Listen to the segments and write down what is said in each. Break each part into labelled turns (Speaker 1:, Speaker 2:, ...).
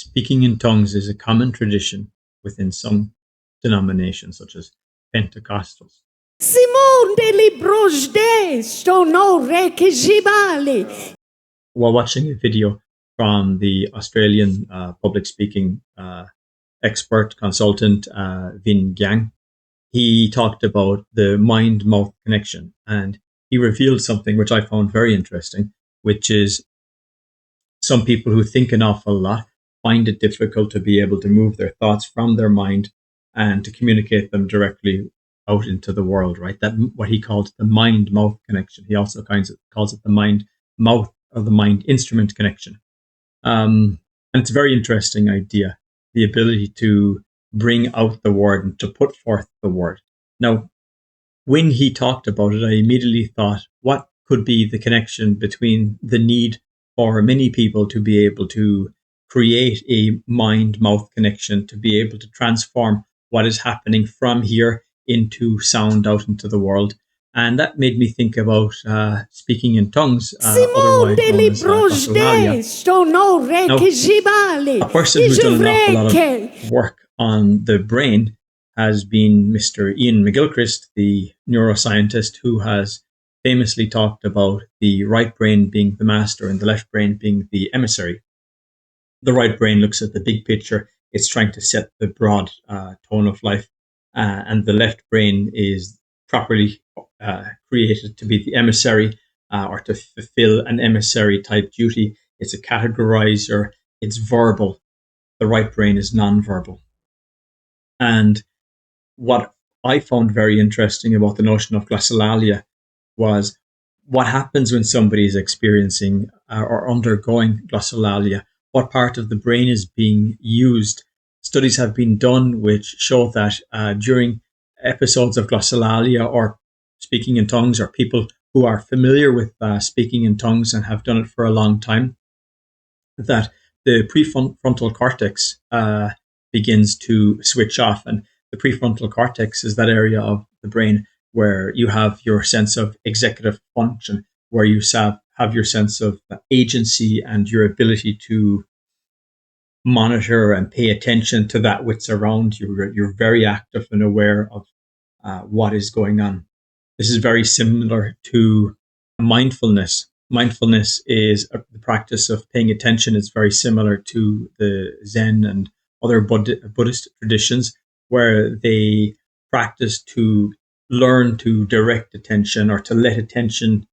Speaker 1: speaking in tongues is a common tradition within some denominations, such as Pentecostals.
Speaker 2: Simon de libros de stono rekijibali.
Speaker 1: While watching a video from the Australian public speaking expert consultant Vin Giang, he talked about the mind-mouth connection, and he revealed something which I found very interesting, which is some people who think an awful lot find it difficult to be able to move their thoughts from their mind and to communicate them directly out into the world, right? That what he called the mind-mouth connection. He also calls it the mind-mouth or the mind-instrument connection. And it's a very interesting idea, the ability to bring out the word and to put forth the word. Now, when he talked about it, I immediately thought, what could be the connection between the need for many people to be able to create a mind-mouth connection, to be able to transform what is happening from here into sound out into the world. And that made me think about speaking in tongues, otherwise known as glossolalia. Now, a person who's done an awful lot of work on the brain has been Mr. Ian McGilchrist, the neuroscientist who has famously talked about the right brain being the master and the left brain being the emissary. The right brain looks at the big picture. It's trying to set the broad tone of life. And the left brain is properly created to be the emissary or to fulfill an emissary type duty. It's a categorizer. It's verbal. The right brain is non-verbal. And what I found very interesting about the notion of glossolalia was what happens when somebody is experiencing or undergoing glossolalia. What part of the brain is being used? Studies have been done which show that during episodes of glossolalia or speaking in tongues, or people who are familiar with speaking in tongues and have done it for a long time, that the prefrontal cortex begins to switch off. And the prefrontal cortex is that area of the brain where you have your sense of executive function, where you have your sense of agency and your ability to monitor and pay attention to that which around you. You're very active and aware of what is going on. This is very similar to mindfulness. Mindfulness is the practice of paying attention. It's very similar to the Zen and other Buddhist traditions, where they practice to learn to direct attention or to let attention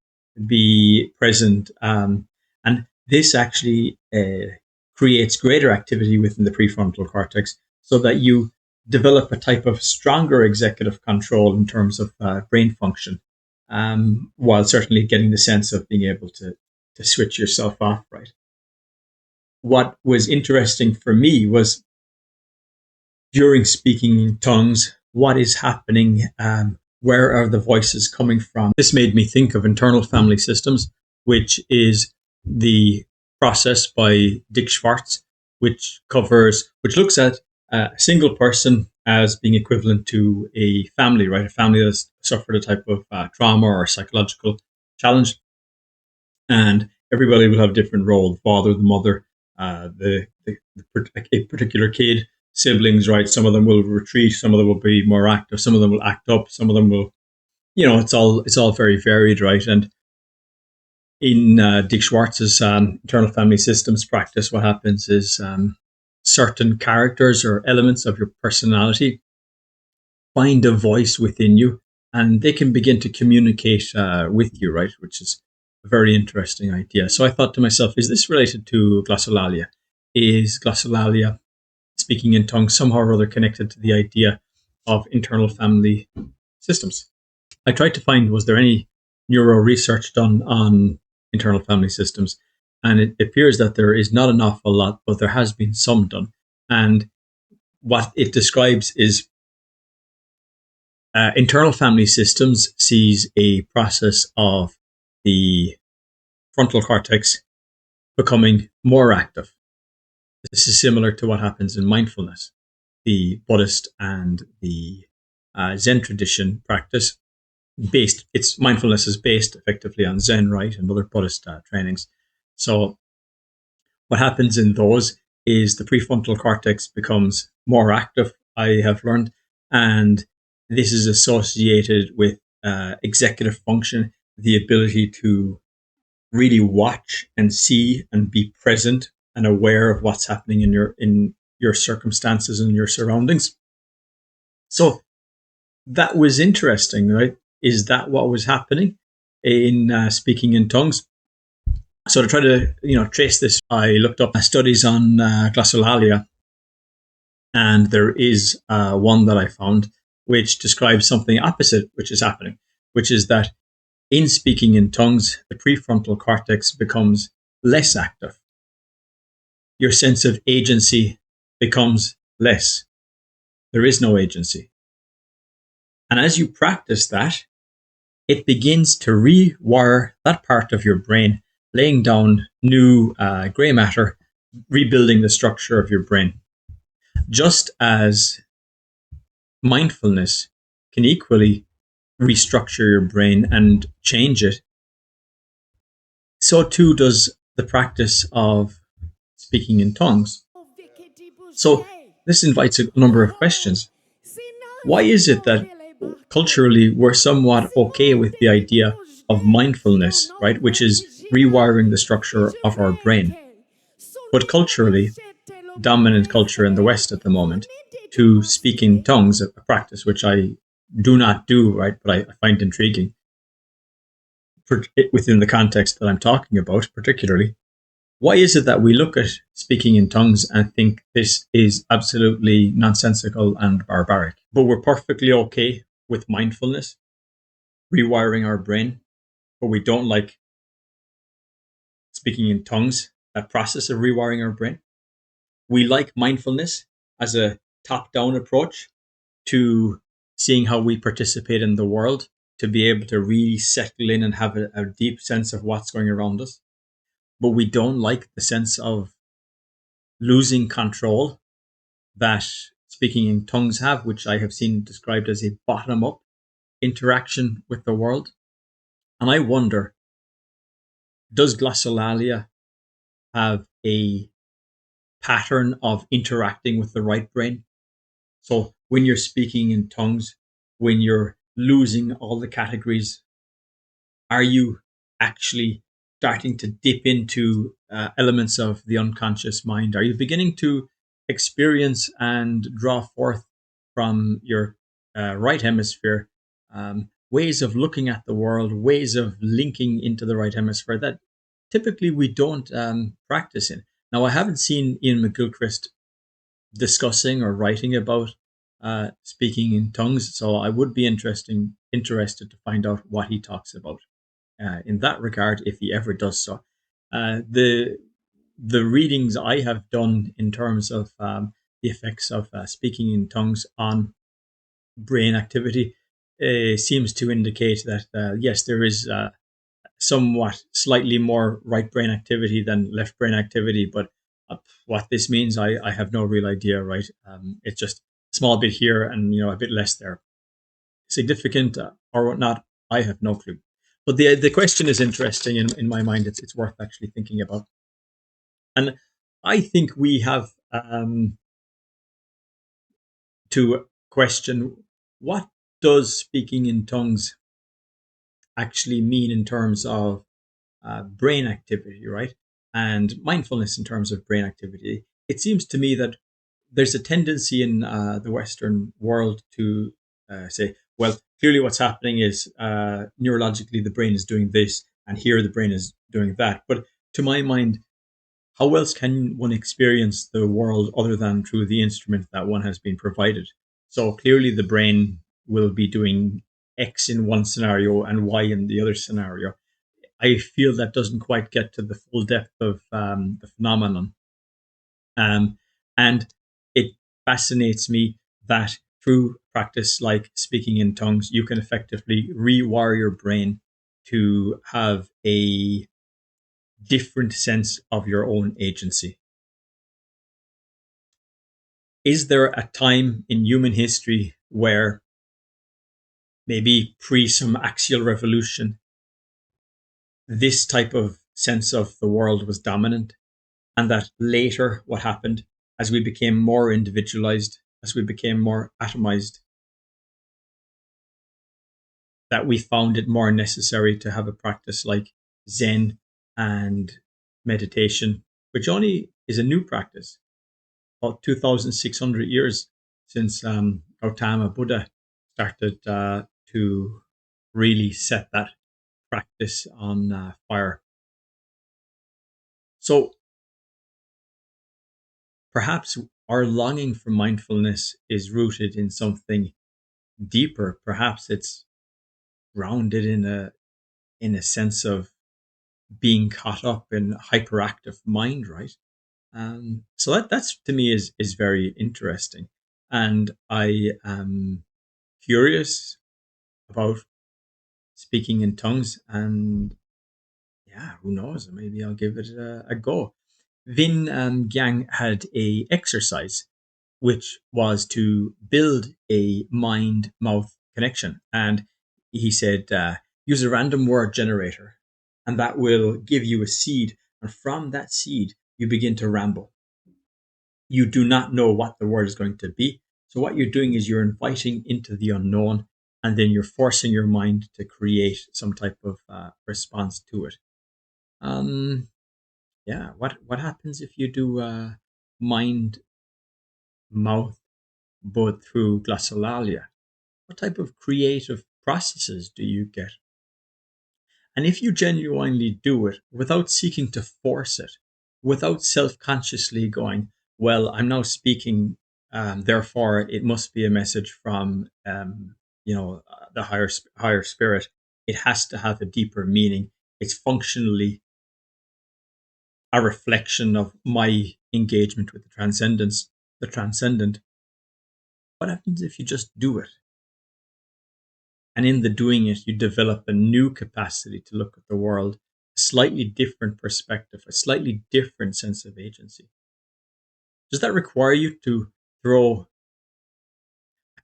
Speaker 1: be present. And this actually creates greater activity within the prefrontal cortex so that you develop a type of stronger executive control in terms of brain function, while certainly getting the sense of being able to switch yourself off, right? What was interesting for me was during speaking in tongues, what is happening? Where are the voices coming from? This made me think of internal family systems, which is the process by Dick Schwartz, which looks at a single person as being equivalent to a family, right? A family that's suffered a type of trauma or psychological challenge. And everybody will have a different role: the father, the mother, a particular kid, siblings, right? Some of them will retreat, some of them will be more active, some of them will act up, some of them will, it's all very varied, right? And in Dick Schwartz's internal family systems practice, what happens is certain characters or elements of your personality find a voice within you, and they can begin to communicate with you, right? Which is a very interesting idea. So I thought to myself, is this related to glossolalia? Is glossolalia, speaking in tongues, somehow or other connected to the idea of internal family systems? I tried to find, was there any neuro research done on internal family systems? And it appears that there is not an awful lot, but there has been some done. And what it describes is internal family systems sees a process of the frontal cortex becoming more active. This is similar to what happens in mindfulness. The Buddhist and the Zen tradition practice mindfulness is based effectively on Zen, right, and other Buddhist trainings. So what happens in those is the prefrontal cortex becomes more active, I have learned, and this is associated with executive function, the ability to really watch and see and be present and aware of what's happening in your circumstances and your surroundings. So that was interesting, right? Is that what was happening in speaking in tongues? So to try to trace this, I looked up studies on glossolalia, and there is one that I found which describes something opposite, which is happening, which is that in speaking in tongues, the prefrontal cortex becomes less active. Your sense of agency becomes less. There is no agency. And as you practice that, it begins to rewire that part of your brain, laying down new gray matter, rebuilding the structure of your brain. Just as mindfulness can equally restructure your brain and change it, so too does the practice of speaking in tongues. So this invites a number of questions. Why is it that culturally we're somewhat okay with the idea of mindfulness, right, which is rewiring the structure of our brain? But culturally, dominant culture in the West at the moment, to speak in tongues, a practice which I do not do, right, but I find intriguing within the context that I'm talking about, particularly. Why is it that we look at speaking in tongues and think this is absolutely nonsensical and barbaric, but we're perfectly okay with mindfulness, rewiring our brain, but we don't like speaking in tongues, that process of rewiring our brain? We like mindfulness as a top-down approach to seeing how we participate in the world, to be able to really settle in and have a deep sense of what's going around us. But we don't like the sense of losing control that speaking in tongues have, which I have seen described as a bottom-up interaction with the world. And I wonder, does glossolalia have a pattern of interacting with the right brain? So when you're speaking in tongues, when you're losing all the categories, are you actually starting to dip into elements of the unconscious mind? Are you beginning to experience and draw forth from your right hemisphere ways of looking at the world, ways of linking into the right hemisphere that typically we don't practice in? Now, I haven't seen Ian McGilchrist discussing or writing about speaking in tongues, so I would be interested to find out what he talks about in that regard, if he ever does so. The readings I have done in terms of the effects of speaking in tongues on brain activity seems to indicate that yes, there is somewhat slightly more right brain activity than left brain activity, but what this means, I have no real idea, right? It's just a small bit here and a bit less there. Significant or not, I have no clue. But the question is interesting in my mind. It's worth actually thinking about. And I think we have to question, what does speaking in tongues actually mean in terms of brain activity, right? And mindfulness in terms of brain activity. It seems to me that there's a tendency in the Western world to say, well, clearly what's happening is neurologically the brain is doing this, and here the brain is doing that. But to my mind, how else can one experience the world other than through the instrument that one has been provided? So clearly the brain will be doing X in one scenario and Y in the other scenario. I feel that doesn't quite get to the full depth of the phenomenon. And it fascinates me that through practice like speaking in tongues, you can effectively rewire your brain to have a different sense of your own agency. Is there a time in human history where maybe pre some axial revolution, this type of sense of the world was dominant? And that later, what happened as we became more individualized, as we became more atomized, that we found it more necessary to have a practice like Zen and meditation, which only is a new practice, about 2,600 years since Gautama Buddha started to really set that practice on fire. So perhaps our longing for mindfulness is rooted in something deeper. Perhaps it's grounded in a sense of being caught up in hyperactive mind, right? So that's to me is very interesting, and I am curious about speaking in tongues, and yeah, who knows? Maybe I'll give it a go. Vin Gyang had a exercise which was to build a mind mouth connection, and he said use a random word generator, and that will give you a seed, and from that seed you begin to ramble. You do not know what the word is going to be. So what you're doing is you're inviting into the unknown, and then you're forcing your mind to create some type of response to it. Um, yeah, what happens if you do mind mouth but through glossolalia? What type of creative processes do you get? And if you genuinely do it without seeking to force it, without self consciously going, well, I'm now speaking, therefore it must be a message from, the higher spirit. It has to have a deeper meaning. It's functionally a reflection of my engagement with the transcendence, the transcendent. What happens if you just do it? And in the doing it, you develop a new capacity to look at the world, a slightly different perspective, a slightly different sense of agency. Does that require you to throw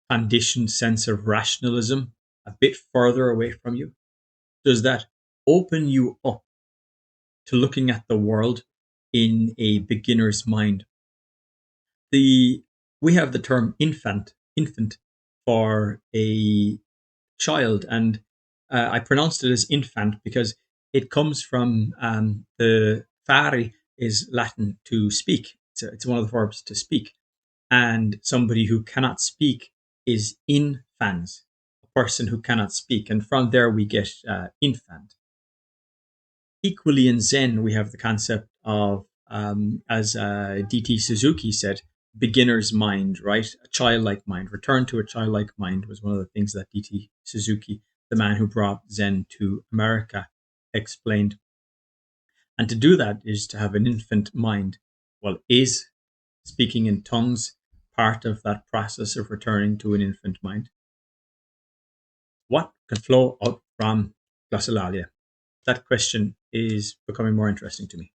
Speaker 1: a conditioned sense of rationalism a bit further away from you? Does that open you up to looking at the world in a beginner's mind? We have the term infant for a child, and I pronounced it as infant because it comes from the fare is Latin to speak. It's one of the verbs to speak, and somebody who cannot speak is infans, a person who cannot speak, and from there we get infant. Equally in Zen, we have the concept of, as D.T. Suzuki said, beginner's mind, right? A childlike mind. Return to a childlike mind was one of the things that D.T. Suzuki, the man who brought Zen to America, explained. And to do that is to have an infant mind. Well, is speaking in tongues part of that process of returning to an infant mind? What can flow out from glossolalia? That question is becoming more interesting to me.